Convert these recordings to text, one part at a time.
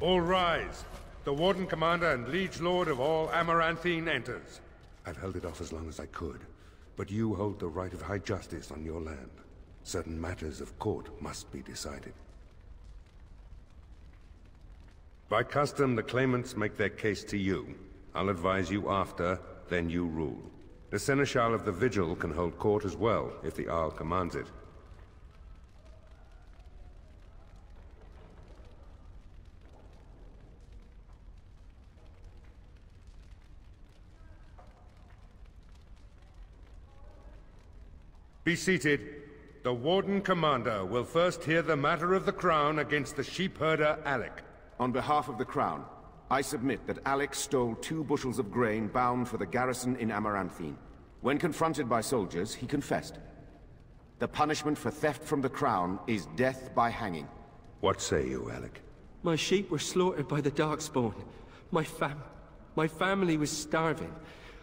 All rise. The Warden Commander and Liege Lord of all Amaranthine enters. I've held it off as long as I could, but you hold the right of high justice on your land. Certain matters of court must be decided. By custom, the claimants make their case to you. I'll advise you after, then you rule. The Seneschal of the Vigil can hold court as well, if the Arl commands it. Be seated. The Warden Commander will first hear the matter of the Crown against the sheepherder Alec. On behalf of the Crown, I submit that Alec stole 2 bushels of grain bound for the garrison in Amaranthine. When confronted by soldiers, he confessed. The punishment for theft from the Crown is death by hanging. What say you, Alec? My sheep were slaughtered by the Darkspawn. My family was starving.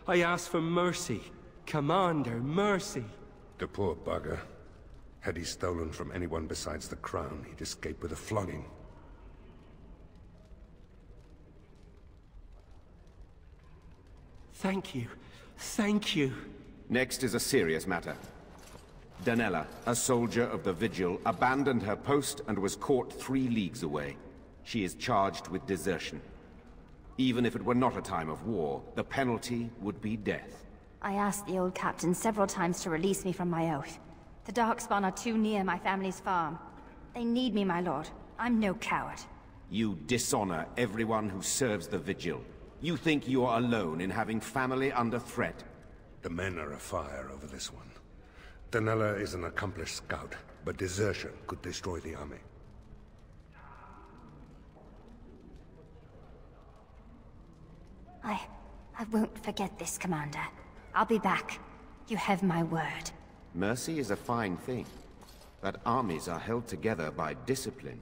I asked for mercy. Commander, mercy. The poor bugger. Had he stolen from anyone besides the Crown, he'd escape with a flogging. Thank you. Thank you. Next is a serious matter. Danella, a soldier of the Vigil, abandoned her post and was caught 3 leagues away. She is charged with desertion. Even if it were not a time of war, the penalty would be death. I asked the old captain several times to release me from my oath. The Darkspawn are too near my family's farm. They need me, my lord. I'm no coward. You dishonor everyone who serves the Vigil. You think you are alone in having family under threat. The men are afire over this one. Danella is an accomplished scout, but desertion could destroy the army. I won't forget this, Commander. I'll be back. You have my word. Mercy is a fine thing, but armies are held together by discipline.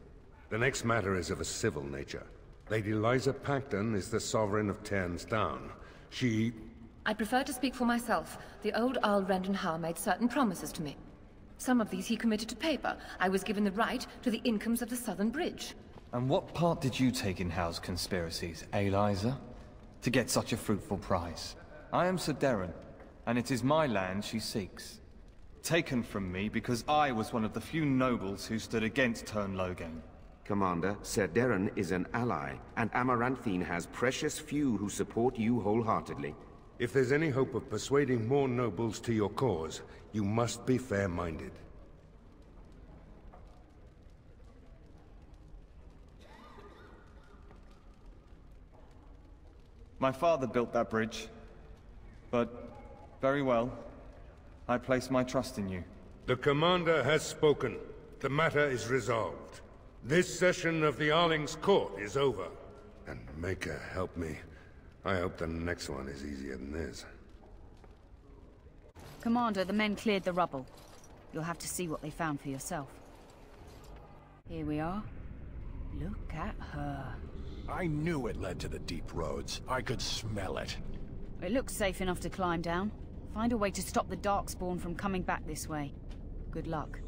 The next matter is of a civil nature. Lady Liza Pacton is the sovereign of Terns Down. I prefer to speak for myself. The old Arl Rendenhar made certain promises to me. Some of these he committed to paper. I was given the right to the incomes of the Southern Bridge. And what part did you take in Howe's conspiracies, Liza? To get such a fruitful prize? I am Sir Darren, and it is my land she seeks. Taken from me because I was one of the few nobles who stood against Tern Logain. Commander, Sir Darren is an ally, and Amaranthine has precious few who support you wholeheartedly. If there's any hope of persuading more nobles to your cause, you must be fair-minded. My father built that bridge, but very well. I place my trust in you. The Commander has spoken. The matter is resolved. This session of the Arling's court is over. And Maker help me. I hope the next one is easier than this. Commander, the men cleared the rubble. You'll have to see what they found for yourself. Here we are. Look at her. I knew it led to the deep roads. I could smell it. It looks safe enough to climb down. Find a way to stop the Darkspawn from coming back this way. Good luck.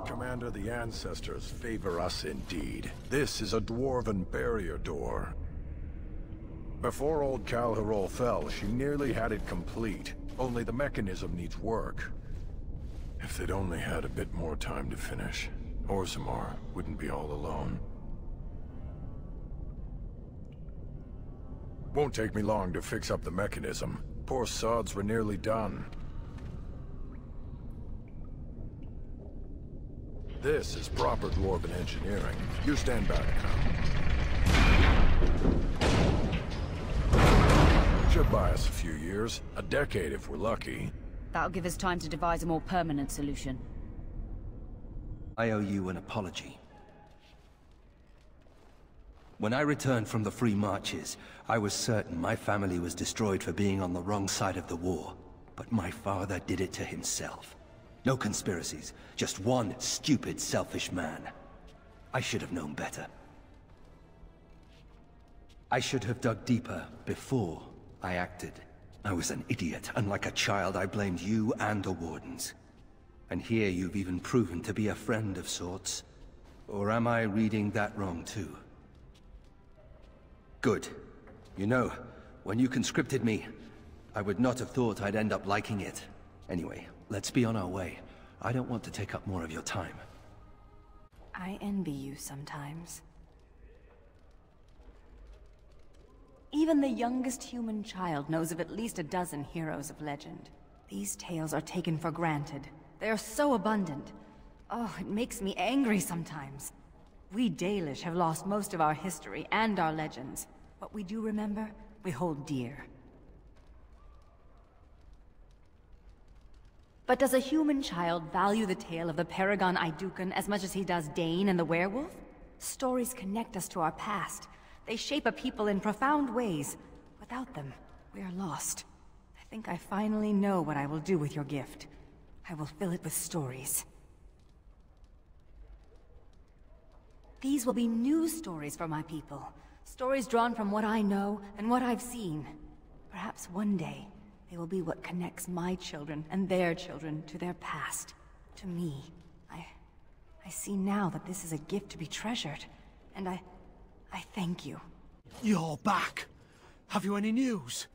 Commander, the ancestors favor us indeed. This is a dwarven barrier door. Before old Kal'Hirol fell, she nearly had it complete. Only the mechanism needs work. If they'd only had a bit more time to finish, Orzammar wouldn't be all alone. Won't take me long to fix up the mechanism. Poor sods were nearly done. This is proper dwarven engineering. You stand back now. Should buy us a few years. A decade if we're lucky. That'll give us time to devise a more permanent solution. I owe you an apology. When I returned from the Free Marches, I was certain my family was destroyed for being on the wrong side of the war. But my father did it to himself. No conspiracies, just one stupid, selfish man. I should have known better. I should have dug deeper before I acted. I was an idiot, and like a child I blamed you and the Wardens. And here you've even proven to be a friend of sorts. Or am I reading that wrong too? Good. You know, when you conscripted me, I would not have thought I'd end up liking it. Anyway, let's be on our way. I don't want to take up more of your time. I envy you sometimes. Even the youngest human child knows of at least a dozen heroes of legend. These tales are taken for granted. They are so abundant. Oh, it makes me angry sometimes. We Dalish have lost most of our history and our legends. What we do remember, we hold dear. But does a human child value the tale of the Paragon Idukan as much as he does Dane and the werewolf? Stories connect us to our past. They shape a people in profound ways. Without them, we are lost. I think I finally know what I will do with your gift. I will fill it with stories. These will be new stories for my people. Stories drawn from what I know and what I've seen. Perhaps one day, they will be what connects my children and their children to their past, to me. I see now that this is a gift to be treasured, and I thank you. You're back. Have you any news?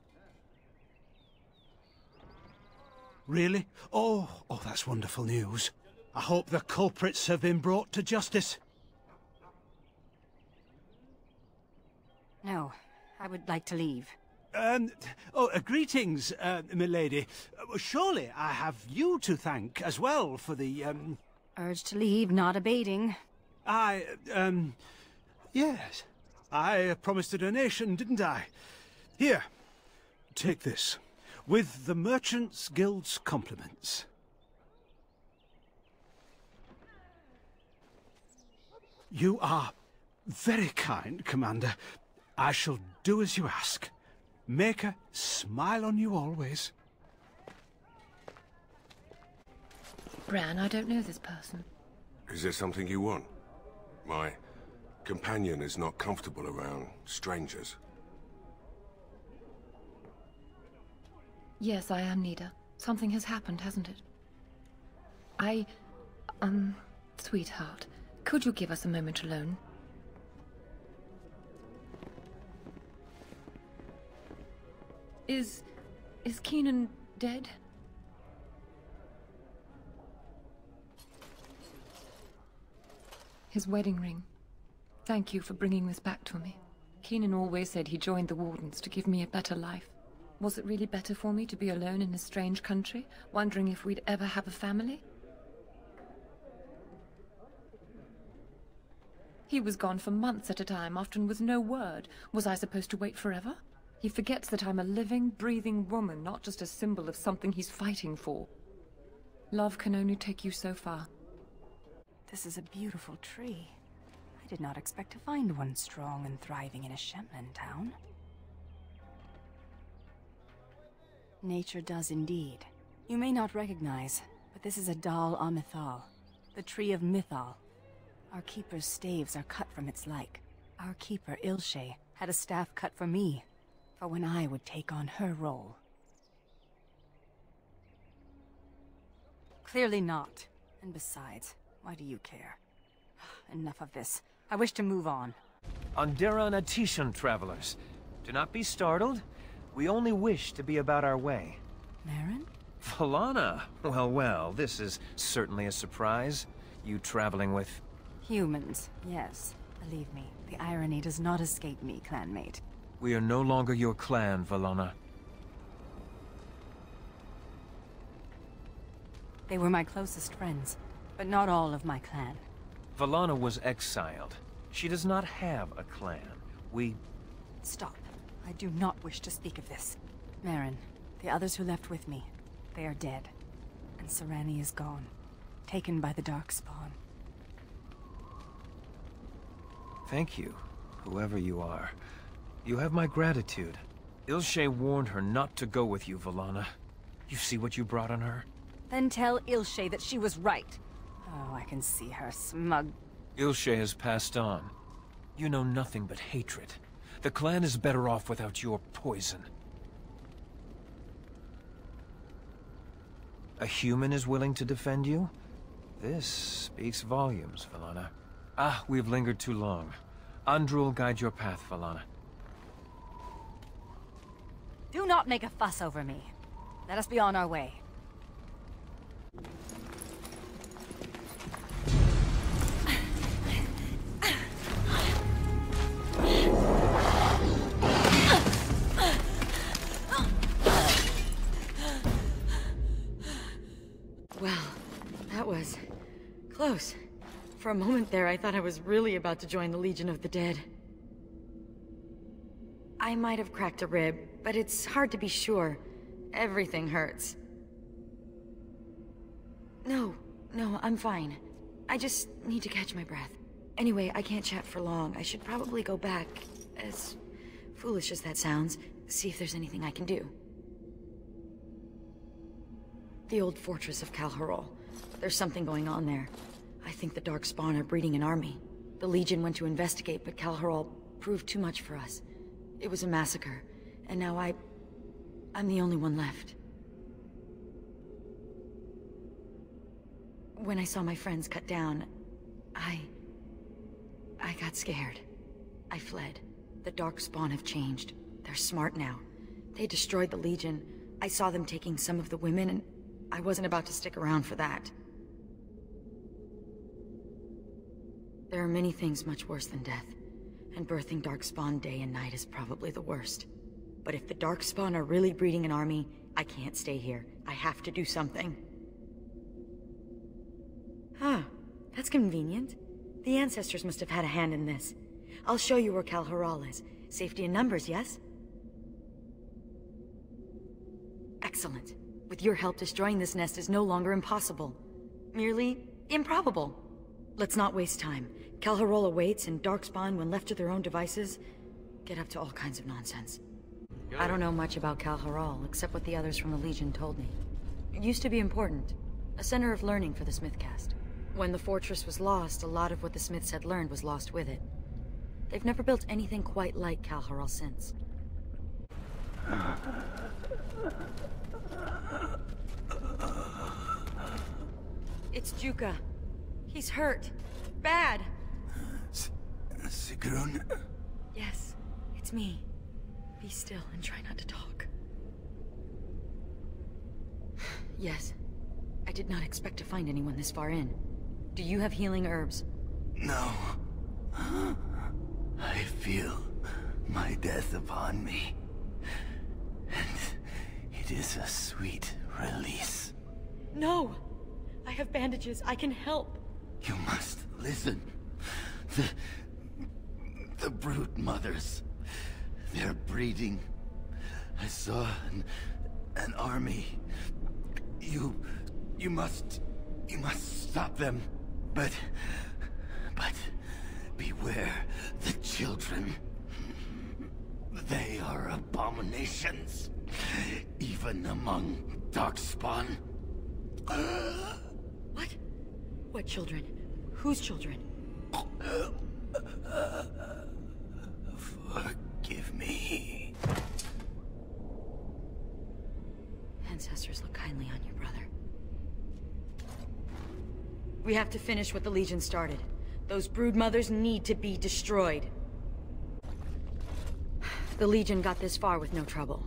Really? Oh, that's wonderful news. I hope the culprits have been brought to justice. No, I would like to leave. Greetings, milady. Surely I have you to thank as well for the, Urge to leave, not abating. Yes. I promised a donation, didn't I? Here, take this. With the Merchants Guild's compliments. You are very kind, Commander. I shall do as you ask. Make her smile on you always. Bran, I don't know this person. Is there something you want? My companion is not comfortable around strangers. Yes, I am Nida. Something has happened, hasn't it? Sweetheart, could you give us a moment alone? Is Keenan dead? His wedding ring. Thank you for bringing this back to me. Keenan always said he joined the Wardens to give me a better life. Was it really better for me to be alone in a strange country, wondering if we'd ever have a family? He was gone for months at a time, often with no word. Was I supposed to wait forever? He forgets that I'm a living, breathing woman, not just a symbol of something he's fighting for. Love can only take you so far. This is a beautiful tree. I did not expect to find one strong and thriving in a Shemlin town. Nature does indeed. You may not recognize, but this is a Dal Amithal, the tree of Mythal. Our keeper's staves are cut from its like. Our keeper, Ilshe, had a staff cut for me, for when I would take on her role. Clearly not. And besides, why do you care? Enough of this. I wish to move on. Andera Natishan, travelers. Do not be startled. We only wish to be about our way. Marin? Valana! Well, this is certainly a surprise. You traveling with... Humans, yes. Believe me, the irony does not escape me, clanmate. We are no longer your clan, Valana. They were my closest friends, but not all of my clan. Valana was exiled. She does not have a clan. We... Stop. I do not wish to speak of this. Marin, the others who left with me, they are dead. And Sarani is gone, taken by the Darkspawn. Thank you, whoever you are. You have my gratitude. Ilshe warned her not to go with you, Valana. You see what you brought on her? Then tell Ilshe that she was right. Oh, I can see her smug. Ilshe has passed on. You know nothing but hatred. The clan is better off without your poison. A human is willing to defend you? This speaks volumes, Valana. Ah, we have lingered too long. Andrew will guide your path, Valana. Do not make a fuss over me. Let us be on our way. Well, that was close. For a moment there, I thought I was really about to join the Legion of the Dead. I might have cracked a rib, but it's hard to be sure. Everything hurts. No, I'm fine. I just need to catch my breath. Anyway, I can't chat for long. I should probably go back, as foolish as that sounds, see if there's anything I can do. The old fortress of Kal'Hirol. There's something going on there. I think the Darkspawn are breeding an army. The Legion went to investigate, but Kal'Hirol proved too much for us. It was a massacre, and now I'm the only one left. When I saw my friends cut down, I got scared. I fled. The Darkspawn have changed. They're smart now. They destroyed the Legion. I saw them taking some of the women, and I wasn't about to stick around for that. There are many things much worse than death, and birthing Darkspawn day and night is probably the worst. But if the Darkspawn are really breeding an army, I can't stay here. I have to do something. Ah, that's convenient. The ancestors must have had a hand in this. I'll show you where Kal'Hirol is. Safety in numbers, yes? Excellent. With your help, destroying this nest is no longer impossible. Merely improbable. Let's not waste time. Kal'Hirol awaits, and Darkspawn, when left to their own devices, get up to all kinds of nonsense. I don't know much about Kal'Hirol, except what the others from the Legion told me. It used to be important. A center of learning for the Smithcast. When the fortress was lost, a lot of what the Smiths had learned was lost with it. They've never built anything quite like Kal'Hirol since. It's Juka. He's hurt. Bad. Sigrun? Yes, it's me. Be still and try not to talk. Yes. I did not expect to find anyone this far in. Do you have healing herbs? No. I feel my death upon me. And it is a sweet release. No! I have bandages. I can help. You must listen. The brood mothers. They're breeding. I saw an army. You must stop them. But beware the children. They are abominations, even among Darkspawn. What? What children? Whose children? Forgive me. Ancestors look kindly on you, brother. We have to finish what the Legion started. Those brood mothers need to be destroyed. The Legion got this far with no trouble.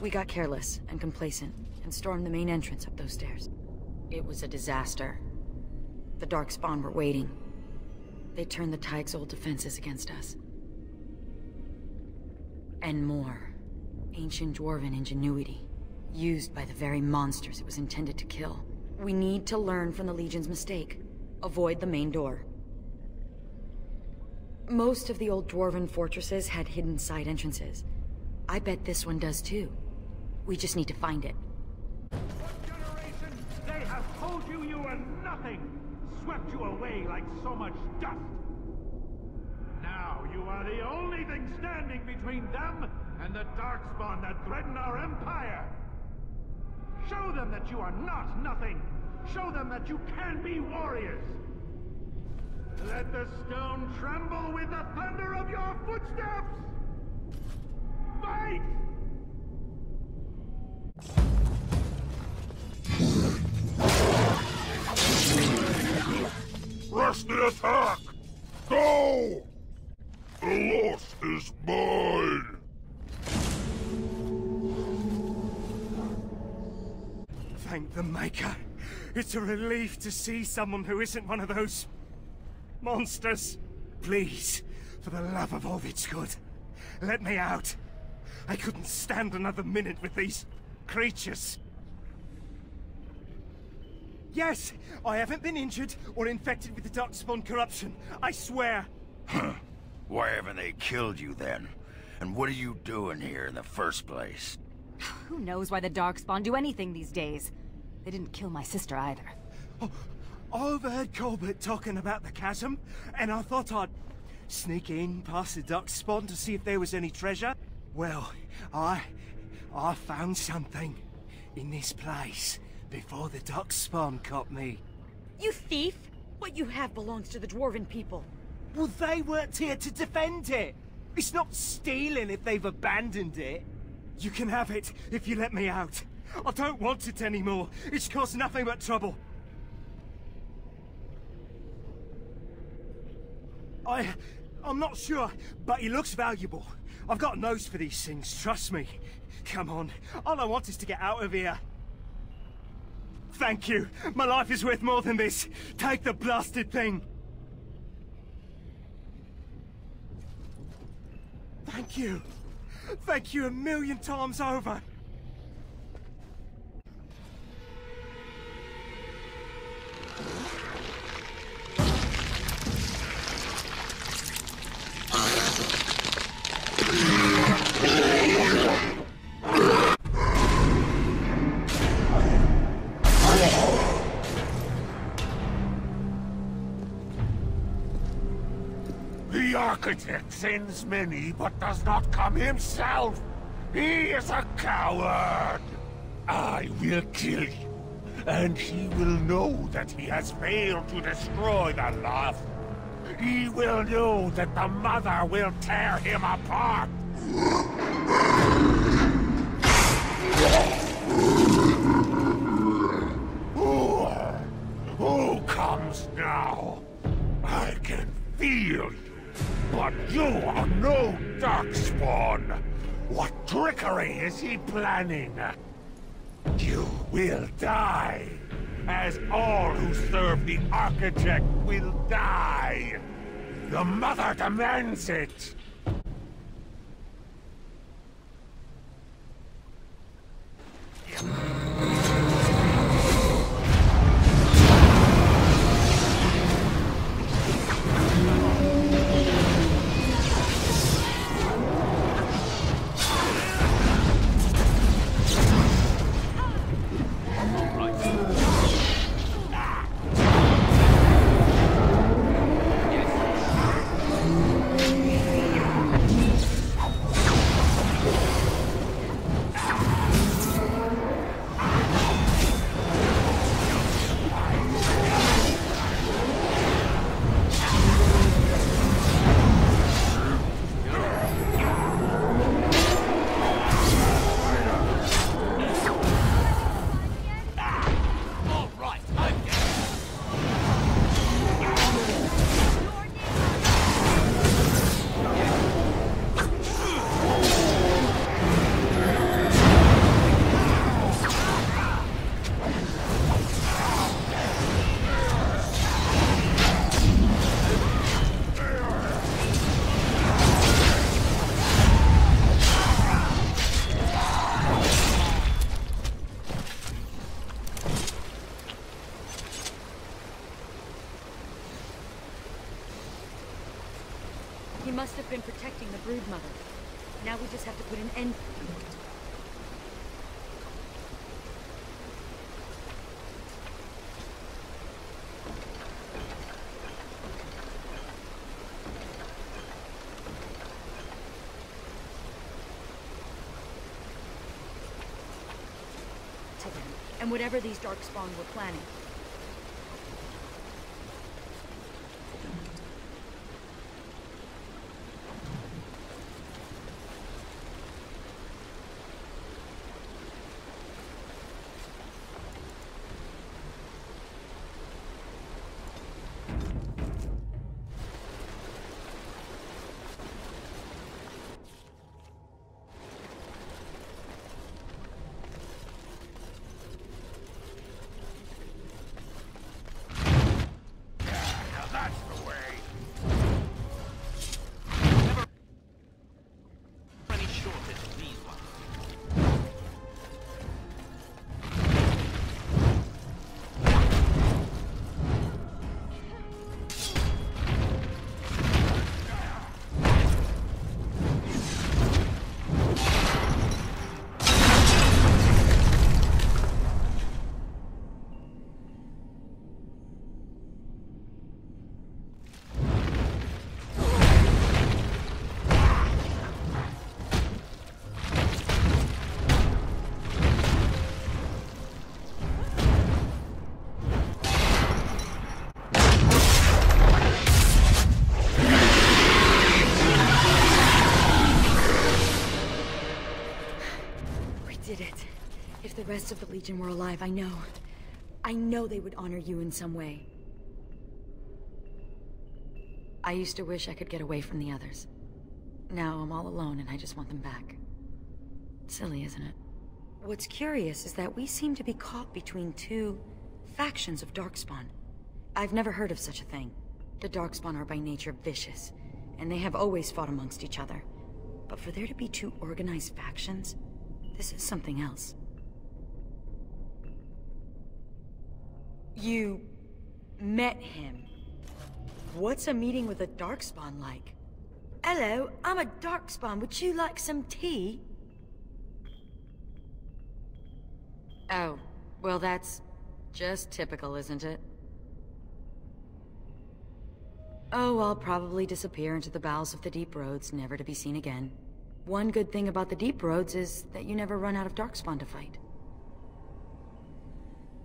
We got careless and complacent and stormed the main entrance up those stairs. It was a disaster. The Darkspawn were waiting. They turned the Tig's old defenses against us. And more. Ancient Dwarven ingenuity, used by the very monsters it was intended to kill. We need to learn from the Legion's mistake. Avoid the main door. Most of the old Dwarven fortresses had hidden side entrances. I bet this one does too. We just need to find it. What generation? They have told you you were nothing! Swept you away like so much dust! Now you are the only thing standing between them and the Darkspawn that threaten our empire! Show them that you are not nothing! Show them that you can be warriors! Let the stone tremble with the thunder of your footsteps! Fight! Press the attack! Go! The loss is mine! Thank the Maker. It's a relief to see someone who isn't one of those... monsters. Please, for the love of all that's good, let me out. I couldn't stand another minute with these creatures. Yes, I haven't been injured or infected with the Darkspawn corruption. I swear. Huh. Why haven't they killed you then? And what are you doing here in the first place? Who knows why the Darkspawn do anything these days? They didn't kill my sister either. Oh, I overheard Colbert talking about the chasm, and I thought I'd sneak in past the Darkspawn to see if there was any treasure. Well, I found something in this place before the Darkspawn caught me. You thief! What you have belongs to the Dwarven people. Well, they weren't here to defend it. It's not stealing if they've abandoned it. You can have it if you let me out. I don't want it anymore. It's caused nothing but trouble. I'm not sure, but it looks valuable. I've got a nose for these things, trust me. Come on, all I want is to get out of here. Thank you. My life is worth more than this. Take the blasted thing. Thank you. Thank you a million times over. The Architect sends many, but does not come himself. He is a coward. I will kill you, and he will know that he has failed to destroy the Loft. He will know that the Mother will tear him apart. Who comes now? I can feel you. But you are no Darkspawn! What trickery is he planning? You will die, as all who serve the Architect will die! The Mother demands it! He must have been protecting the Broodmother. Now we just have to put an end to it. To them, and whatever these Darkspawn were planning. rest of the Legion were alive, I know. I know they would honor you in some way. I used to wish I could get away from the others. Now I'm all alone and I just want them back. Silly, isn't it? What's curious is that we seem to be caught between two factions of Darkspawn. I've never heard of such a thing. The Darkspawn are by nature vicious, and they have always fought amongst each other. But for there to be two organized factions, this is something else. You met him. What's a meeting with a Darkspawn like? Hello, I'm a Darkspawn. Would you like some tea? Oh, well that's just typical, isn't it? Oh, I'll probably disappear into the bowels of the Deep Roads, never to be seen again. One good thing about the Deep Roads is that you never run out of Darkspawn to fight.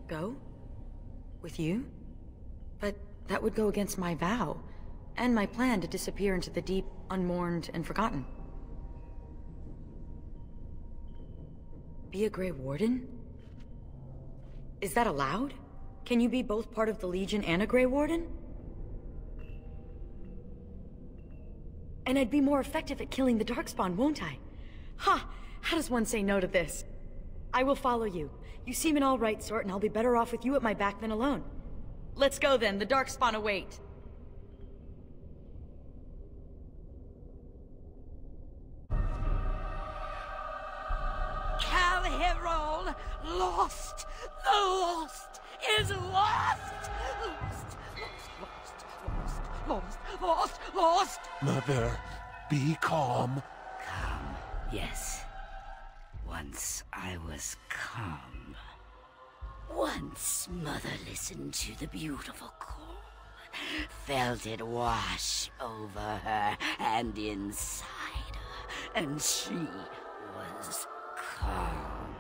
Go? With you? But that would go against my vow, and my plan to disappear into the deep, unmourned, and forgotten. Be a Grey Warden? Is that allowed? Can you be both part of the Legion and a Grey Warden? And I'd be more effective at killing the Darkspawn, won't I? Ha! How does one say no to this? I will follow you. You seem an all-right sort, and I'll be better off with you at my back than alone. Let's go then, the Darkspawn await. Kal'Hirol, lost! The lost is lost! Lost! Mother, be calm. Calm, yes. Once I was calm. Once Mother listened to the beautiful call, felt it wash over her and inside her, and she was calm.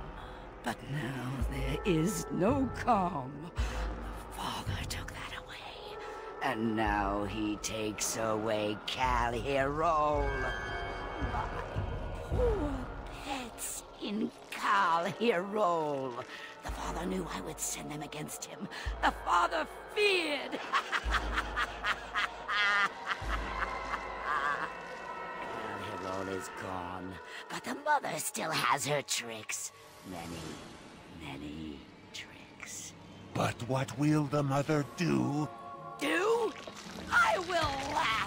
But now there is no calm. The Father took that away, and now he takes away Kal'Hirol. My poor pets in Kal'Hirol. The Father knew I would send them against him. The Father feared. Kal'Hirol is gone, but the Mother still has her tricks. Many tricks. But what will the Mother do? Do? I will laugh.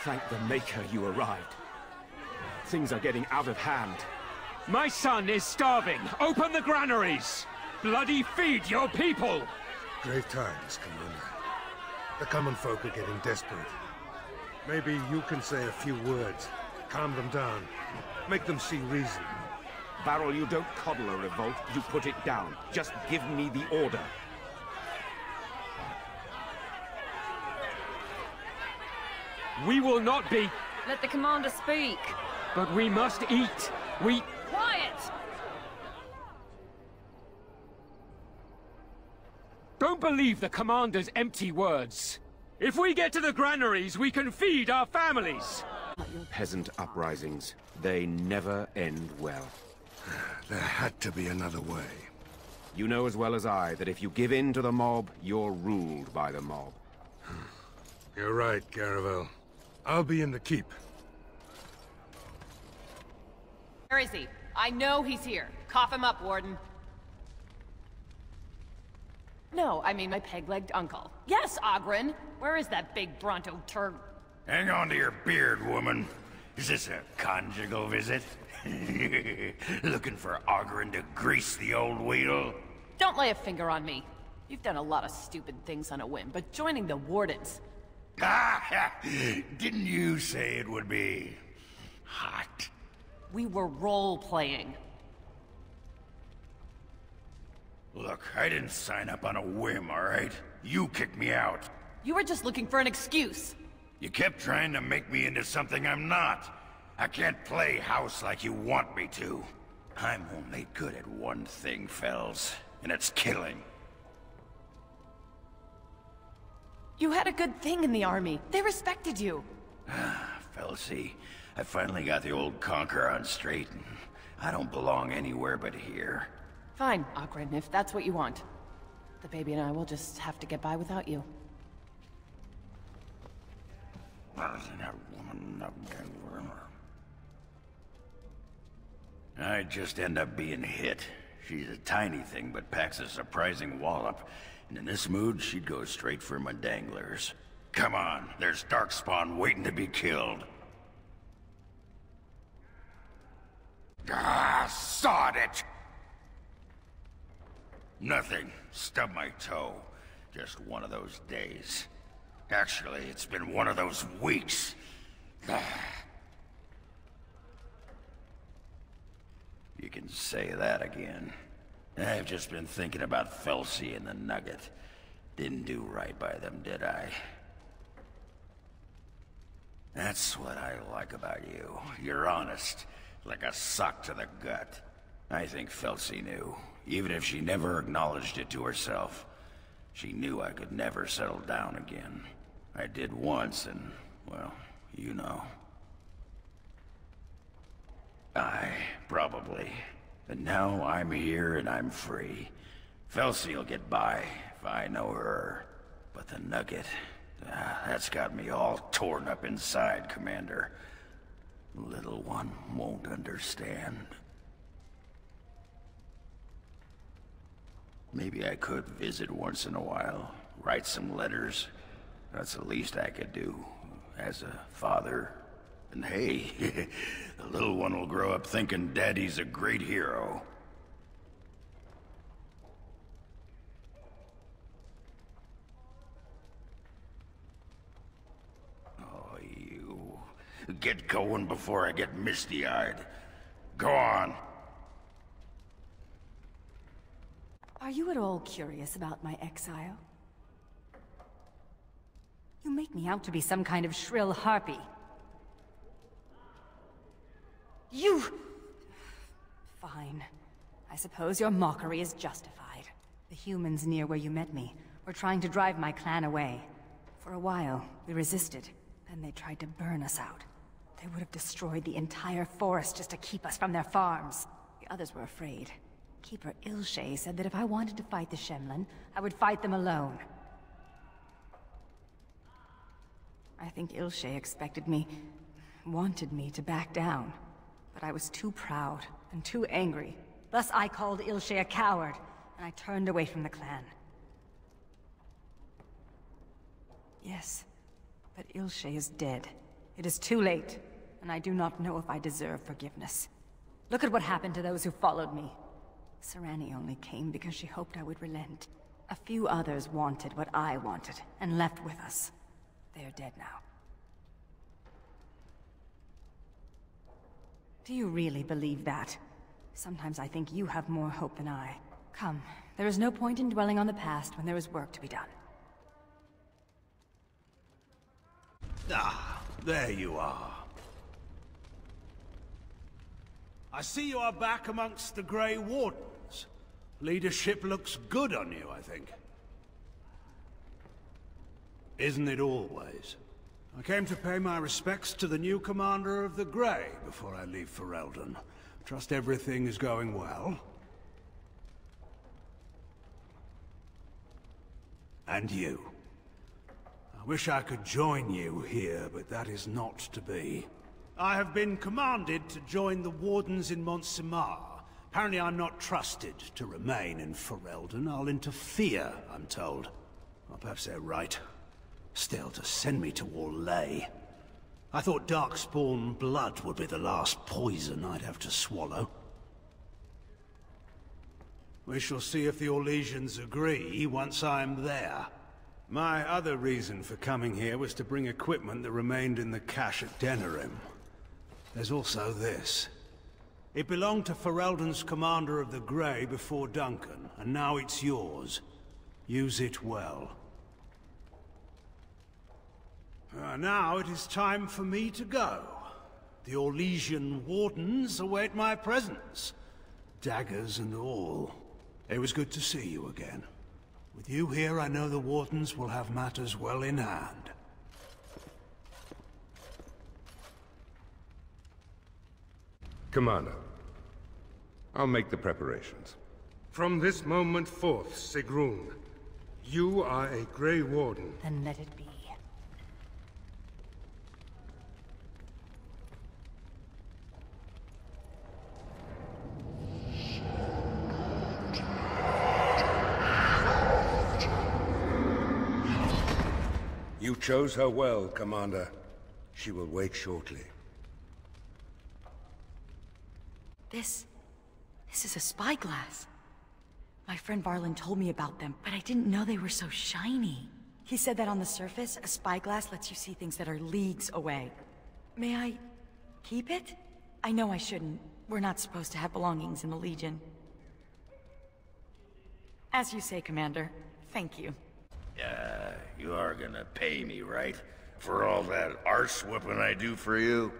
Thank the Maker you arrived. Things are getting out of hand. My son is starving! Open the granaries! Bloody feed your people! Grave times, Commander. The common folk are getting desperate. Maybe you can say a few words, calm them down, make them see reason. Varl, you don't coddle a revolt, you put it down. Just give me the order. We will not be... Let the commander speak. But we must eat. We... Quiet! Don't believe the commander's empty words. If we get to the granaries, we can feed our families. Peasant uprisings. They never end well. There had to be another way. You know as well as I that if you give in to the mob, you're ruled by the mob. You're right, Caravel. I'll be in the keep. Where is he? I know he's here. Cough him up, Warden. No, I mean my peg-legged uncle. Yes, Oghren! Where is that big Bronto turd? Hang on to your beard, woman. Is this a conjugal visit? Looking for Oghren to grease the old wheel? Don't lay a finger on me. You've done a lot of stupid things on a whim, but joining the Wardens... Didn't you say it would be... hot? We were role-playing. Look, I didn't sign up on a whim, all right? You kicked me out. You were just looking for an excuse. You kept trying to make me into something I'm not. I can't play house like you want me to. I'm only good at one thing, Fells, and it's killing. You had a good thing in the army. They respected you. Felsie, I finally got the old conqueror on straight, and I don't belong anywhere but here. Fine, Ogren, if that's what you want. The baby and I will just have to get by without you. I just end up being hit. She's a tiny thing, but packs a surprising wallop. And in this mood, she'd go straight for my danglers. Come on, there's Darkspawn waiting to be killed. Ah, sod it! Nothing. Stubbed my toe. Just one of those days. Actually, it's been one of those weeks. You can say that again. I've just been thinking about Felsie and the Nugget. Didn't do right by them, did I? That's what I like about you. You're honest, like a sock to the gut. I think Felsie knew, even if she never acknowledged it to herself. She knew I could never settle down again. I did once, and, well, you know. Probably. But now I'm here and I'm free. Felsie'll get by, if I know her. But the Nugget, that's got me all torn up inside, Commander. Little one won't understand. Maybe I could visit once in a while, write some letters. That's the least I could do, as a father. And hey, the little one will grow up thinking Daddy's a great hero. Oh, you. Get going before I get misty-eyed. Go on. Are you at all curious about my exile? You make me out to be some kind of shrill harpy. You... Fine. I suppose your mockery is justified. The humans near where you met me were trying to drive my clan away. For a while, we resisted. Then they tried to burn us out. They would have destroyed the entire forest just to keep us from their farms. The others were afraid. Keeper Ilshay said that if I wanted to fight the Shemlin, I would fight them alone. I think Ilshay wanted me to back down. But I was too proud and too angry. Thus I called Ilshay a coward, and I turned away from the clan. Yes, but Ilshay is dead. It is too late, and I do not know if I deserve forgiveness. Look at what happened to those who followed me. Sarani only came because she hoped I would relent. A few others wanted what I wanted, and left with us. They are dead now. Do you really believe that? Sometimes I think you have more hope than I. Come, there is no point in dwelling on the past when there is work to be done. Ah, there you are. I see you are back amongst the Grey Wardens. Leadership looks good on you, I think. Isn't it always? I came to pay my respects to the new commander of the Grey before I leave for Eldon. Trust everything is going well. And you. I wish I could join you here, but that is not to be. I have been commanded to join the Wardens in Mont-Simar. Apparently I'm not trusted to remain in Ferelden. I'll interfere, I'm told. Well, perhaps they're right. Still, to send me to Orlais. I thought Darkspawn blood would be the last poison I'd have to swallow. We shall see if the Orlesians agree once I'm there. My other reason for coming here was to bring equipment that remained in the cache at Denerim. There's also this. It belonged to Ferelden's commander of the Grey before Duncan, and now it's yours. Use it well. Now it is time for me to go. The Orlesian wardens await my presence. Daggers and all. It was good to see you again. With you here, I know the wardens will have matters well in hand. Commander, I'll make the preparations. From this moment forth, Sigrun, you are a Grey Warden. Then let it be. You chose her well, Commander. She will wait shortly. This is a spyglass. My friend Varlin told me about them, but I didn't know they were so shiny. He said that on the surface, a spyglass lets you see things that are leagues away. May I keep it? I know I shouldn't. We're not supposed to have belongings in the Legion. As you say, Commander. Thank you. You are gonna pay me, right? For all that arse whipping I do for you?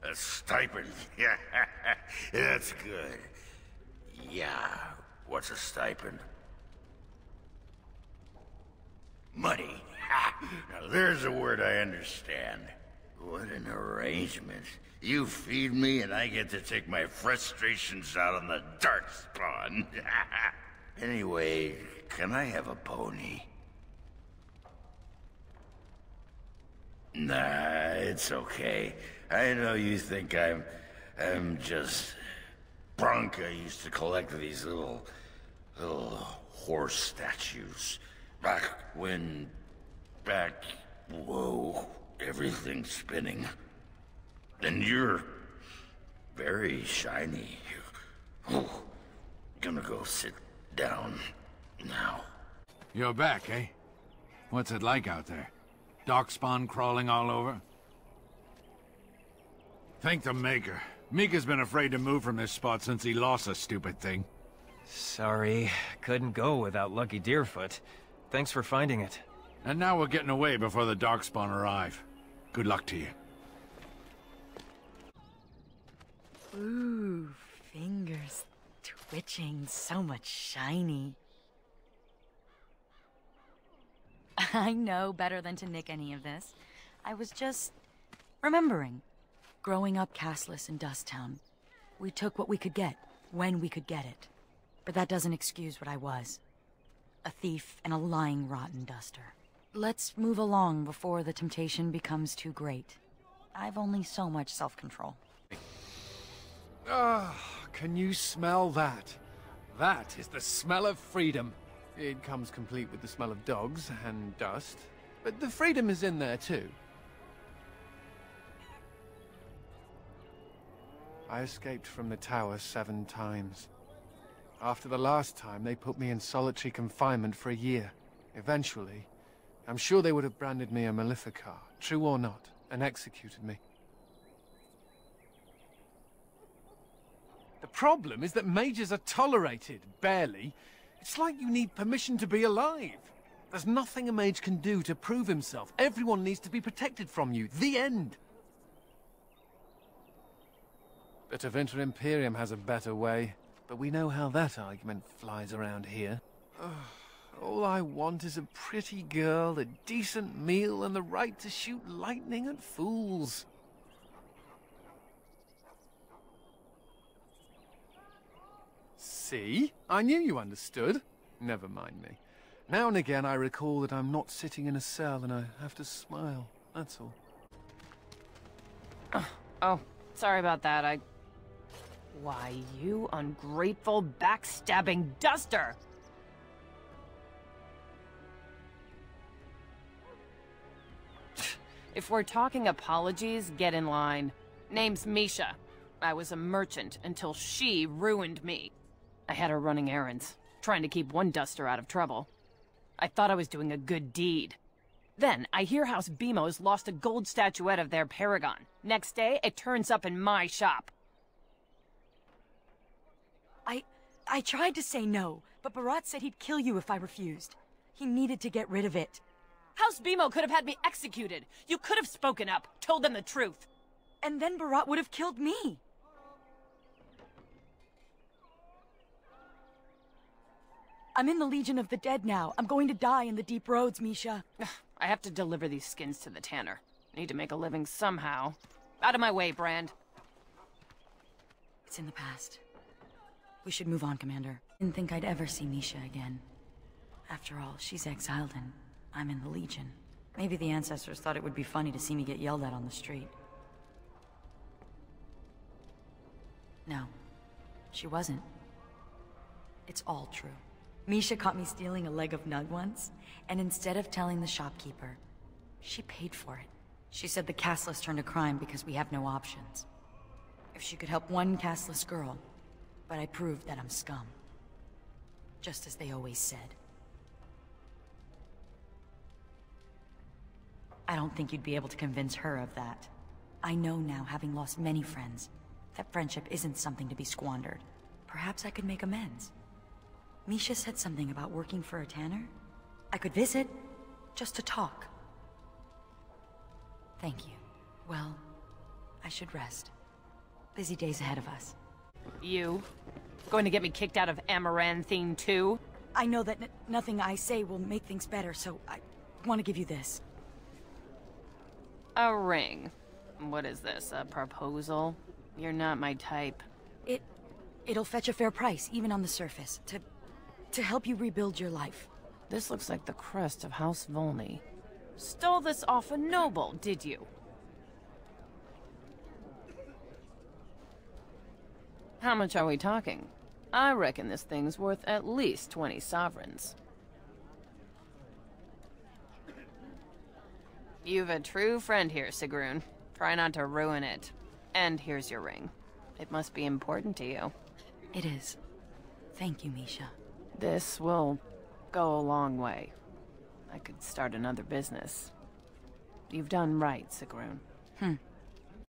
A stipend? Yeah, that's good. Yeah, what's a stipend? Money. Now there's a word I understand. What an arrangement. You feed me and I get to take my frustrations out on the Darkspawn. Anyway, can I have a pony? Nah, it's okay. I know you think I'm just... Bronca used to collect these little horse statues. Whoa, everything's spinning. And you're very shiny. Oh, gonna go sit down now. You're back, eh? What's it like out there? Darkspawn crawling all over? Thank the Maker. Mika's been afraid to move from this spot since he lost a stupid thing. Sorry, couldn't go without Lucky Deerfoot. Thanks for finding it. And now we're getting away before the Darkspawn arrive. Good luck to you. Ooh, fingers twitching, so much shiny. I know better than to nick any of this. I was just remembering. Growing up castless in Dusttown, we took what we could get, when we could get it. But that doesn't excuse what I was. A thief and a lying rotten duster. Let's move along before the temptation becomes too great. I've only so much self-control. Ah, can you smell that? That is the smell of freedom. It comes complete with the smell of dogs and dust, but the freedom is in there too. I escaped from the tower 7 times. After the last time, they put me in solitary confinement for a year. Eventually, I'm sure they would have branded me a Maleficar, true or not, and executed me. The problem is that mages are tolerated, barely. It's like you need permission to be alive. There's nothing a mage can do to prove himself. Everyone needs to be protected from you. The end. The Tevinter Imperium has a better way, but we know how that argument flies around here. All I want is a pretty girl, a decent meal, and the right to shoot lightning at fools. See? I knew you understood. Never mind me. Now and again I recall that I'm not sitting in a cell and I have to smile. That's all. Oh, sorry about that. Why, you ungrateful, backstabbing duster! If we're talking apologies, get in line. Name's Misha. I was a merchant until she ruined me. I had her running errands, trying to keep one duster out of trouble. I thought I was doing a good deed. Then, I hear House Bemo's lost a gold statuette of their paragon. Next day, it turns up in my shop. I tried to say no, but Barat said he'd kill you if I refused. He needed to get rid of it. House Bimo could have had me executed. You could have spoken up, told them the truth. And then Barat would have killed me. I'm in the Legion of the Dead now. I'm going to die in the deep roads, Misha. I have to deliver these skins to the tanner. Need to make a living somehow. Out of my way, Brand. It's in the past. We should move on, Commander. Didn't think I'd ever see Misha again. After all, she's exiled and I'm in the Legion. Maybe the ancestors thought it would be funny to see me get yelled at on the street. No, she wasn't. It's all true. Misha caught me stealing a leg of nug once, and instead of telling the shopkeeper, she paid for it. She said the casteless turned to crime because we have no options. If she could help one casteless girl, but I proved that I'm scum. Just as they always said. I don't think you'd be able to convince her of that. I know now, having lost many friends, that friendship isn't something to be squandered. Perhaps I could make amends. Misha said something about working for a tanner. I could visit, just to talk. Thank you. Well, I should rest. Busy days ahead of us. You? Going to get me kicked out of Amaranthine too? I know that nothing I say will make things better, so I want to give you this. A ring. What is this, a proposal? You're not my type. It'll fetch a fair price, even on the surface, to help you rebuild your life. This looks like the crest of House Volney. Stole this off a noble, did you? How much are we talking? I reckon this thing's worth at least 20 sovereigns. You've a true friend here, Sigrun. Try not to ruin it. And here's your ring. It must be important to you. It is. Thank you, Misha. This will go a long way. I could start another business. You've done right, Sigrun.